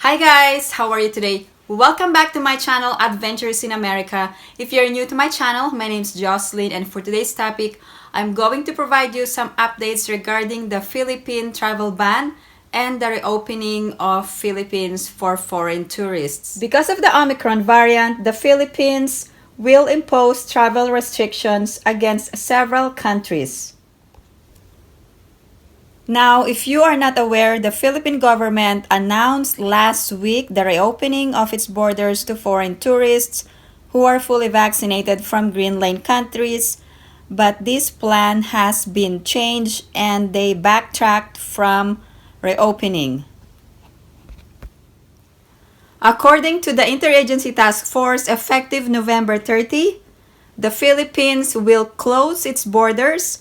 Hi guys! How are you today? Welcome back to my channel, Adventures in America. If you're new to my channel, my name is Jocelyn, and for today's topic, I'm going to provide you some updates regarding the Philippine travel ban and the reopening of Philippines for foreign tourists. Because of the Omicron variant, the Philippines will impose travel restrictions against several countries. Now, if you are not aware, the Philippine government announced last week the reopening of its borders to foreign tourists who are fully vaccinated from green lane countries, but this plan has been changed and they backtracked from reopening. According to the Interagency Task Force, effective November 30, the Philippines will close its borders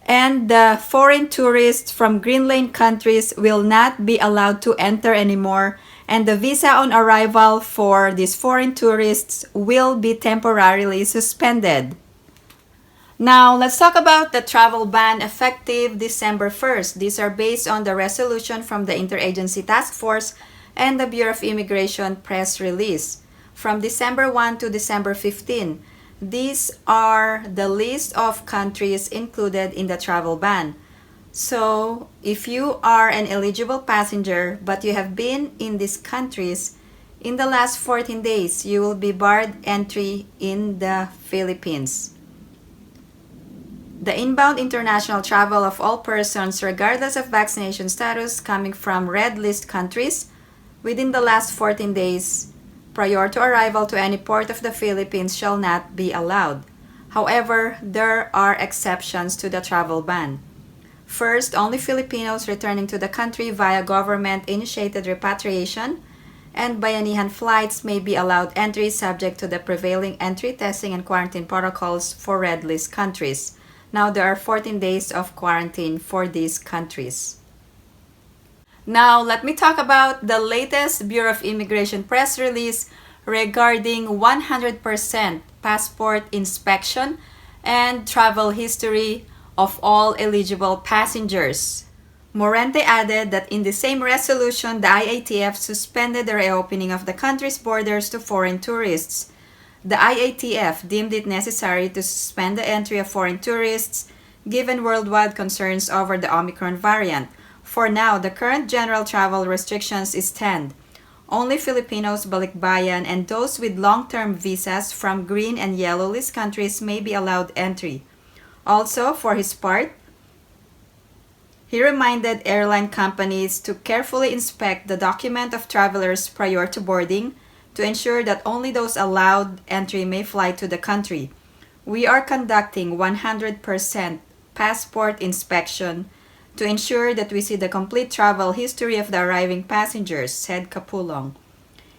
and the foreign tourists from green lane countries will not be allowed to enter anymore, and the visa on arrival for these foreign tourists will be temporarily suspended. Now, let's talk about the travel ban effective December 1st. These are based on the resolution from the Interagency Task Force and the Bureau of Immigration press release from December 1 to December 15. These are the list of countries included in the travel ban. So, if you are an eligible passenger but you have been in these countries in the last 14 days, you will be barred entry in the Philippines. The inbound international travel of all persons regardless of vaccination status coming from red list countries within the last 14 days prior to arrival to any port of the Philippines shall not be allowed. However, there are exceptions to the travel ban. First, only Filipinos returning to the country via government-initiated repatriation and bayanihan flights may be allowed entry subject to the prevailing entry, testing, and quarantine protocols for red list countries. Now, there are 14 days of quarantine for these countries. Now, let me talk about the latest Bureau of Immigration press release regarding 100% passport inspection and travel history of all eligible passengers. Morente added that in the same resolution, the IATF suspended the reopening of the country's borders to foreign tourists. The IATF deemed it necessary to suspend the entry of foreign tourists given worldwide concerns over the Omicron variant. For now, the current general travel restrictions stand. Only Filipinos, balikbayan, and those with long-term visas from green and yellow list countries may be allowed entry. Also, for his part, he reminded airline companies to carefully inspect the document of travelers prior to boarding to ensure that only those allowed entry may fly to the country. We are conducting 100% passport inspection to ensure that we see the complete travel history of the arriving passengers, said Capulong.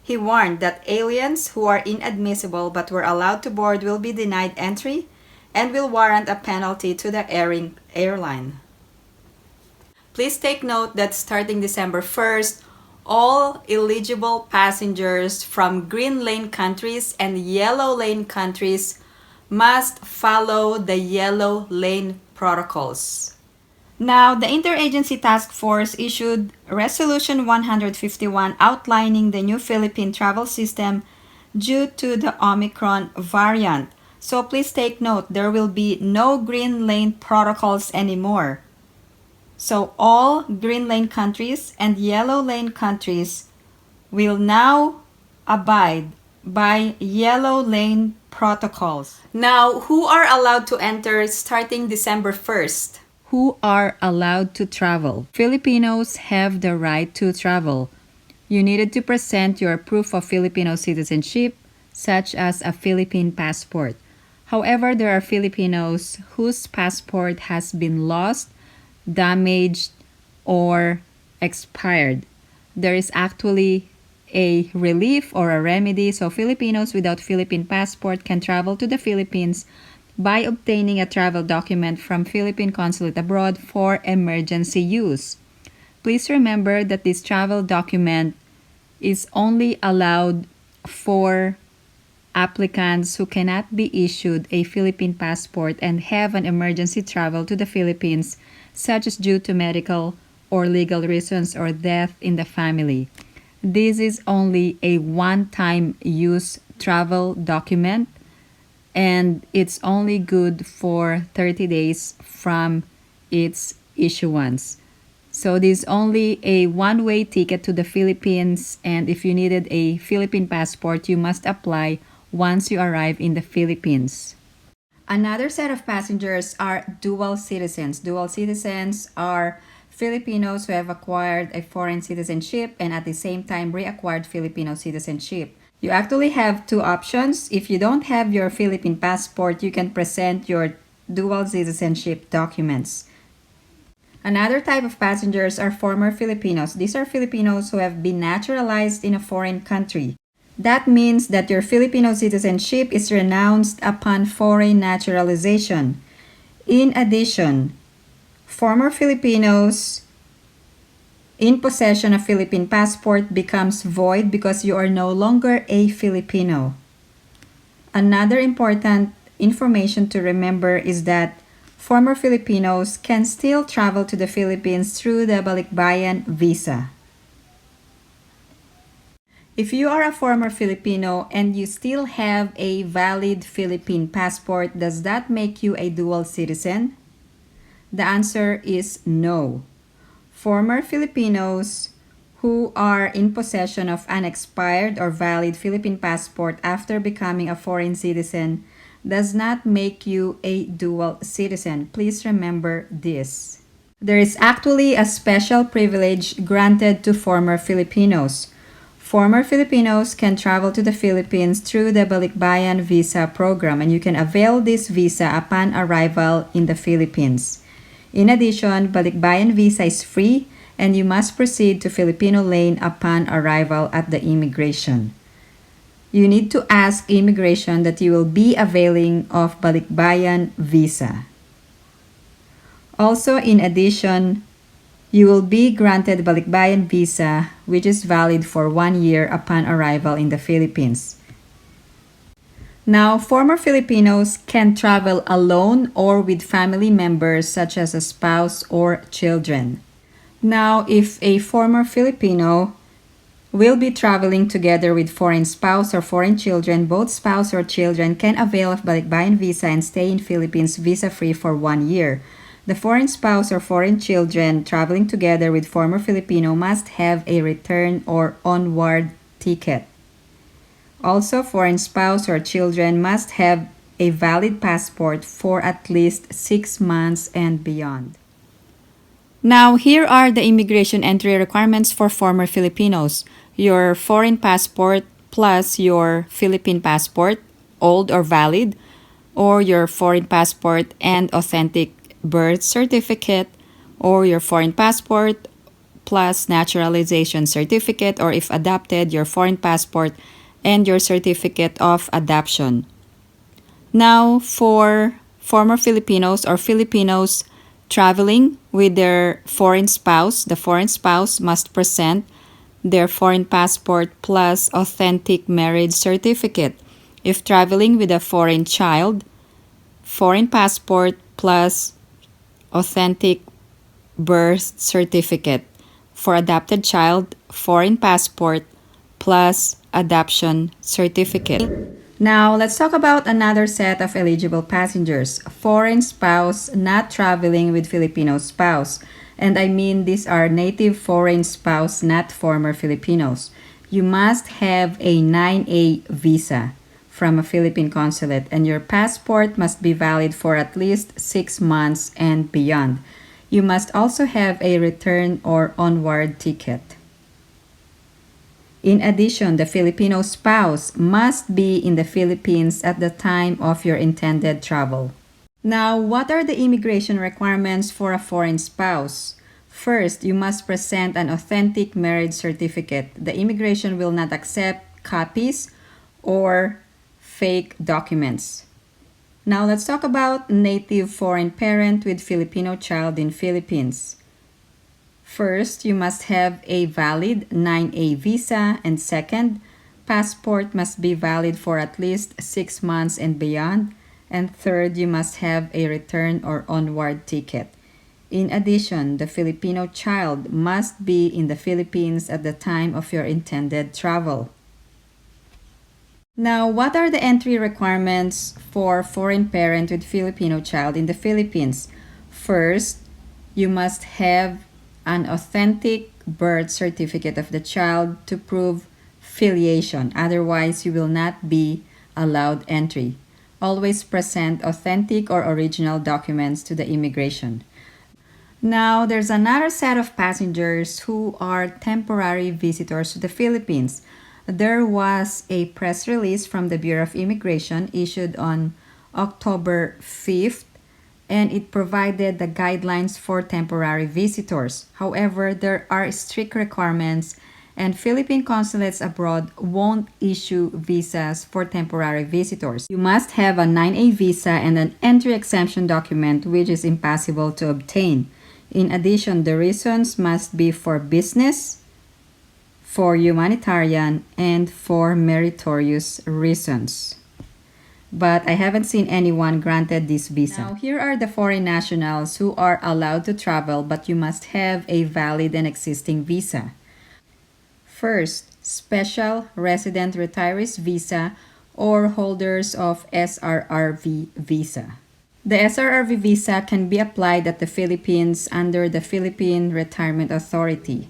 He warned that aliens who are inadmissible but were allowed to board will be denied entry and will warrant a penalty to the airline. Please take note that starting December 1st, all eligible passengers from green lane countries and yellow lane countries must follow the yellow lane protocols. Now, the Interagency Task Force issued Resolution 151 outlining the new Philippine travel system due to the Omicron variant. So please take note, there will be no green lane protocols anymore. So all green lane countries and yellow lane countries will now abide by yellow lane protocols. Now, who are allowed to enter starting December 1st? Who are allowed to travel? Filipinos have the right to travel. You needed to present your proof of Filipino citizenship, such as a Philippine passport. However, there are Filipinos whose passport has been lost, damaged, or expired. There is actually a relief or a remedy, so Filipinos without Philippine passport can travel to the Philippines by obtaining a travel document from Philippine Consulate abroad for emergency use. Please remember that this travel document is only allowed for applicants who cannot be issued a Philippine passport and have an emergency travel to the Philippines, such as due to medical or legal reasons or death in the family. this is only a one-time use travel document, and it's only good for 30 days from its issuance. So this is only a one-way ticket to the Philippines, and if you needed a Philippine passport, you must apply once you arrive in the Philippines. Another set of passengers are dual citizens. Dual citizens are Filipinos who have acquired a foreign citizenship and at the same time reacquired Filipino citizenship. You actually have two options. If you don't have your Philippine passport, you can present your dual citizenship documents. Another type of passengers are former Filipinos. These are Filipinos who have been naturalized in a foreign country. That means that your Filipino citizenship is renounced upon foreign naturalization. In addition, former Filipinos in possession of Philippine passport becomes void because you are no longer a Filipino. Another important information to remember is that former Filipinos can still travel to the Philippines through the Balikbayan visa. If you are a former Filipino and you still have a valid Philippine passport, does that make you a dual citizen? The answer is no. Former Filipinos who are in possession of an expired or valid Philippine passport after becoming a foreign citizen does not make you a dual citizen. Please remember this. There is actually a special privilege granted to former Filipinos. Former Filipinos can travel to the Philippines through the Balikbayan visa program, and you can avail this visa upon arrival in the Philippines. In addition, Balikbayan visa is free and you must proceed to Filipino lane upon arrival at the immigration. You need to ask immigration that you will be availing of Balikbayan visa. Also, in addition, you will be granted Balikbayan visa, which is valid for 1 year upon arrival in the Philippines. Now, former Filipinos can travel alone or with family members such as a spouse or children. Now, if a former Filipino will be traveling together with foreign spouse or foreign children, both spouse or children can avail of Balikbayan visa and stay in Philippines visa-free for 1 year. The foreign spouse or foreign children traveling together with former Filipino must have a return or onward ticket. Also, foreign spouse or children must have a valid passport for at least 6 months and beyond. Now, here are the immigration entry requirements for former Filipinos. Your foreign passport plus your Philippine passport, old or valid, or your foreign passport and authentic birth certificate, or your foreign passport plus naturalization certificate, or if adopted, your foreign passport and your certificate of adoption. Now, for former Filipinos or Filipinos traveling with their foreign spouse, the foreign spouse must present their foreign passport plus authentic marriage certificate. If traveling with a foreign child, foreign passport plus authentic birth certificate. For adopted child, foreign passport plus adoption certificate. Now, let's talk about another set of eligible passengers. Foreign spouse not traveling with Filipino spouse. And I mean these are native foreign spouse, not former Filipinos. You must have a 9A visa from a Philippine consulate, and your passport must be valid for at least 6 months and beyond. You must also have a return or onward ticket. In addition, the Filipino spouse must be in the Philippines at the time of your intended travel. Now, what are the immigration requirements for a foreign spouse? First, you must present an authentic marriage certificate. The immigration will not accept copies or fake documents. Now, let's talk about native foreign parent with Filipino child in Philippines. First, you must have a valid 9A visa, and second, passport must be valid for at least 6 months and beyond, and third, you must have a return or onward ticket. In addition, the Filipino child must be in the Philippines at the time of your intended travel. Now, what are the entry requirements for foreign parent with Filipino child in the Philippines? First, you must have an authentic birth certificate of the child to prove filiation. Otherwise, you will not be allowed entry. Always present authentic or original documents to the immigration. Now, there's another set of passengers who are temporary visitors to the Philippines. There was a press release from the Bureau of Immigration issued on October 5th, and it provided the guidelines for temporary visitors. However, there are strict requirements, and Philippine consulates abroad won't issue visas for temporary visitors. You must have a 9A visa and an entry exemption document, which is impossible to obtain. In addition, the reasons must be for business, for humanitarian, and for meritorious reasons. But I haven't seen anyone granted this visa. Now, here are the foreign nationals who are allowed to travel, but you must have a valid and existing visa. First, Special Resident Retirees Visa or holders of SRRV visa. The SRRV visa can be applied at the Philippines under the Philippine Retirement Authority.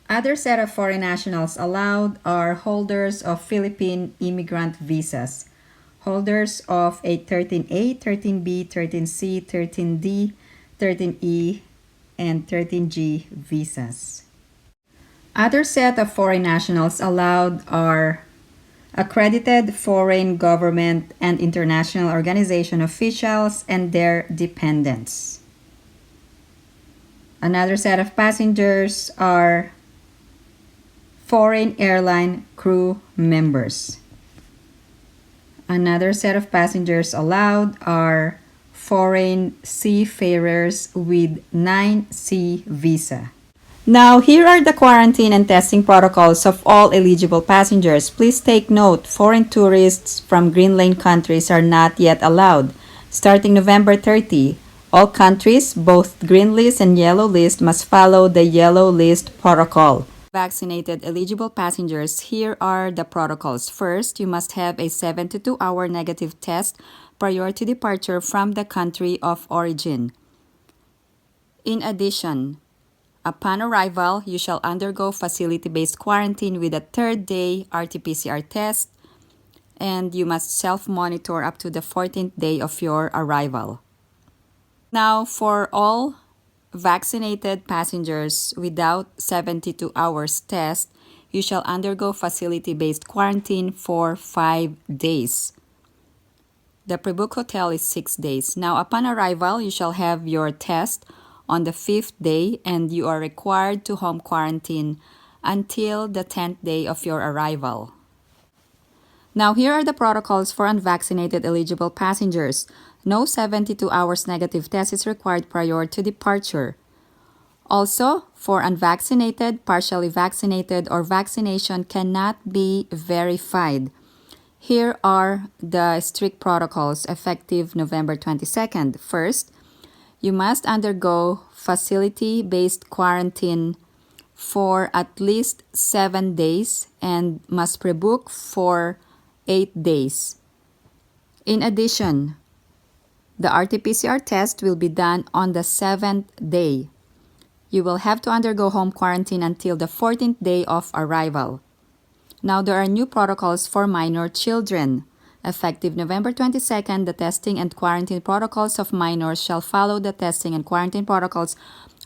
Other set of foreign nationals allowed are holders of Philippine immigrant visas, holders of a 13A, 13B, 13C, 13D, 13E, and 13G visas. Other set of foreign nationals allowed are accredited foreign government and international organization officials and their dependents. Another set of passengers are foreign airline crew members. Another set of passengers allowed are foreign seafarers with 9C visa. Now, here are the quarantine and testing protocols of all eligible passengers. Please take note, foreign tourists from green lane countries are not yet allowed. Starting November 30, all countries, both green list and yellow list, must follow the yellow list protocol. Vaccinated eligible passengers, here are the protocols. First, you must have a 72-hour negative test prior to departure from the country of origin. In addition, upon arrival, you shall undergo facility-based quarantine with a third-day RT-PCR test, and you must self-monitor up to the 14th day of your arrival. Now, for all vaccinated passengers without 72 hours test, you shall undergo facility-based quarantine for 5 days. The pre-book hotel is 6 days. Now, upon arrival, you shall have your test on the 5th day, and you are required to home quarantine until the 10th day of your arrival. Now, here are the protocols for unvaccinated eligible passengers. No 72 hours negative test is required prior to departure. Also, for unvaccinated, partially vaccinated, or vaccination cannot be verified. Here are the strict protocols effective November 22nd. First, you must undergo facility-based quarantine for at least 7 days and must pre-book for 8 days. In addition, the RT-PCR test will be done on the 7th day. You will have to undergo home quarantine until the 14th day of arrival. Now, there are new protocols for minor children. Effective November 22nd, the testing and quarantine protocols of minors shall follow the testing and quarantine protocols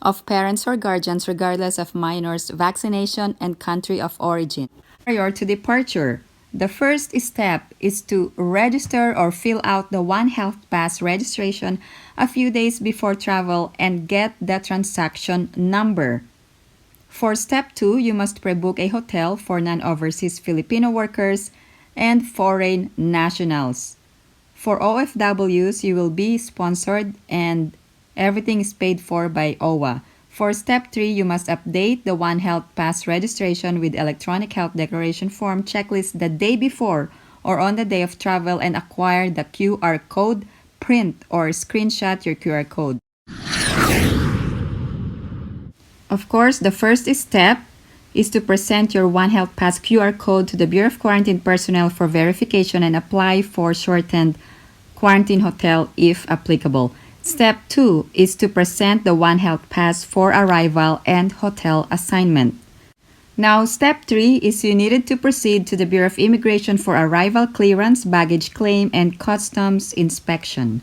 of parents or guardians regardless of minors' vaccination and country of origin. Prior to departure, the first step is to register or fill out the Onehealthpass registration a few days before travel and get the transaction number. For step 2, you must pre-book a hotel for non-overseas Filipino workers and foreign nationals. For OFWs, you will be sponsored and everything is paid for by OWA. For step 3, you must update the Onehealthpass registration with electronic health declaration form checklist the day before or on the day of travel and acquire the QR code print or screenshot your QR code. Of course, the first step is to present your Onehealthpass QR code to the Bureau of Quarantine personnel for verification and apply for shortened quarantine hotel if applicable. Step 2 is to present the Onehealthpass for arrival and hotel assignment. Now, step 3 is you needed to proceed to the Bureau of Immigration for arrival clearance, baggage claim, and customs inspection.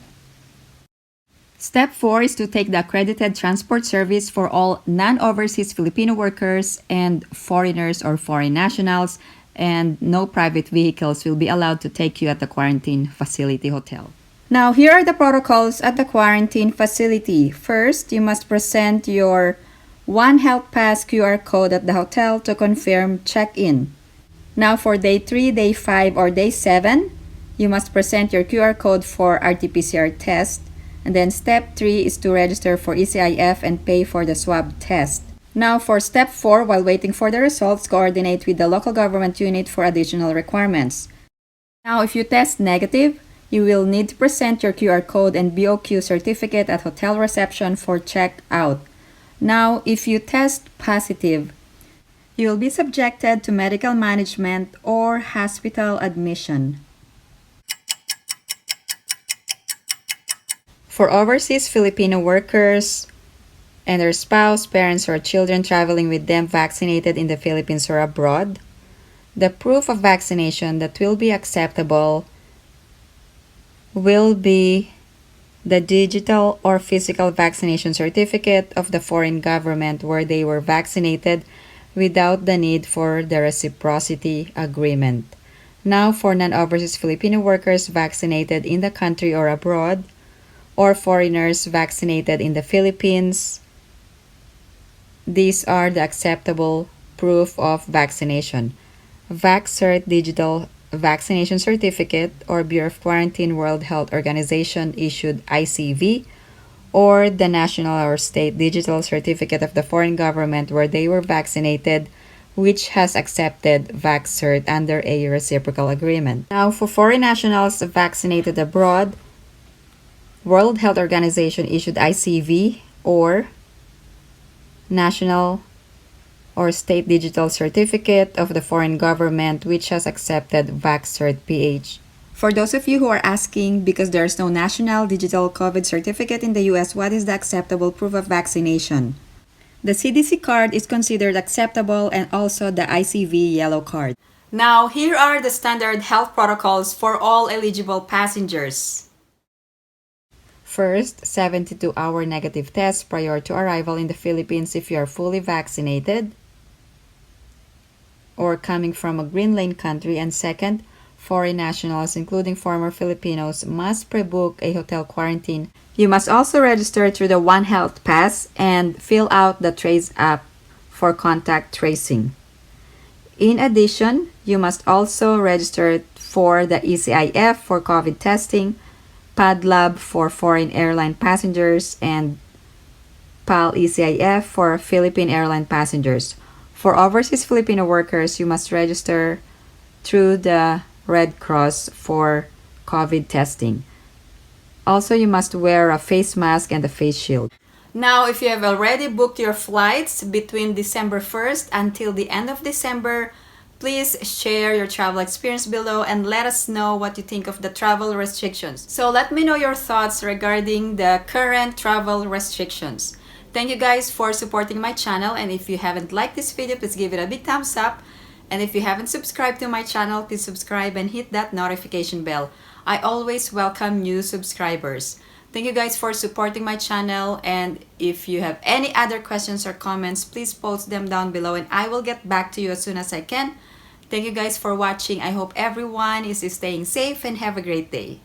Step 4 is to take the accredited transport service for all non-overseas Filipino workers and foreigners or foreign nationals, and no private vehicles will be allowed to take you at the quarantine facility hotel. Now, here are the protocols at the quarantine facility. First, you must present your Onehealthpass QR code at the hotel to confirm check-in. Now, for day 3, day 5, or day 7, you must present your QR code for RT-PCR test. And then step 3 is to register for ECIF and pay for the swab test. Now, for step 4, while waiting for the results, coordinate with the local government unit for additional requirements. Now, if you test negative, you will need to present your QR code and BOQ certificate at hotel reception for check-out. Now, if you test positive, you will be subjected to medical management or hospital admission. For overseas Filipino workers and their spouse, parents, or children traveling with them vaccinated in the Philippines or abroad, the proof of vaccination that will be acceptable will be the digital or physical vaccination certificate of the foreign government where they were vaccinated without the need for the reciprocity agreement. Now, for non-overseas Filipino workers vaccinated in the country or abroad, or foreigners vaccinated in the Philippines, these are the acceptable proof of vaccination. VaxCert Digital Vaccination Certificate or Bureau of Quarantine World Health Organization issued ICV, or the National or State Digital Certificate of the foreign government where they were vaccinated, which has accepted VaxCert under a reciprocal agreement. Now, for foreign nationals vaccinated abroad, World Health Organization issued ICV or National or State Digital Certificate of the foreign government which has accepted VaxCert PH. For those of you who are asking, because there's no National Digital COVID Certificate in the US, what is the acceptable proof of vaccination? The CDC card is considered acceptable, and also the ICV yellow card. Now, here are the standard health protocols for all eligible passengers. First, 72-hour negative test prior to arrival in the Philippines if you are fully vaccinated or coming from a green lane country. And second, foreign nationals, including former Filipinos, must pre-book a hotel quarantine. You must also register through the Onehealthpass and fill out the Traze App for contact tracing. In addition, you must also register for the ECIF for COVID testing, PADLAB for foreign airline passengers, and PAL ECIF for Philippine airline passengers. For overseas Filipino workers, you must register through the Red Cross for COVID testing. Also, you must wear a face mask and a face shield. Now, if you have already booked your flights between December 1st until the end of December, please share your travel experience below and let us know what you think of the travel restrictions. So let me know your thoughts regarding the current travel restrictions. Thank you guys for supporting my channel, and if you haven't liked this video, please give it a big thumbs up. And if you haven't subscribed to my channel, please subscribe and hit that notification bell. I always welcome new subscribers. Thank you guys for supporting my channel, and if you have any other questions or comments, please post them down below and I will get back to you as soon as I can. Thank you guys for watching. I hope everyone is staying safe and have a great day.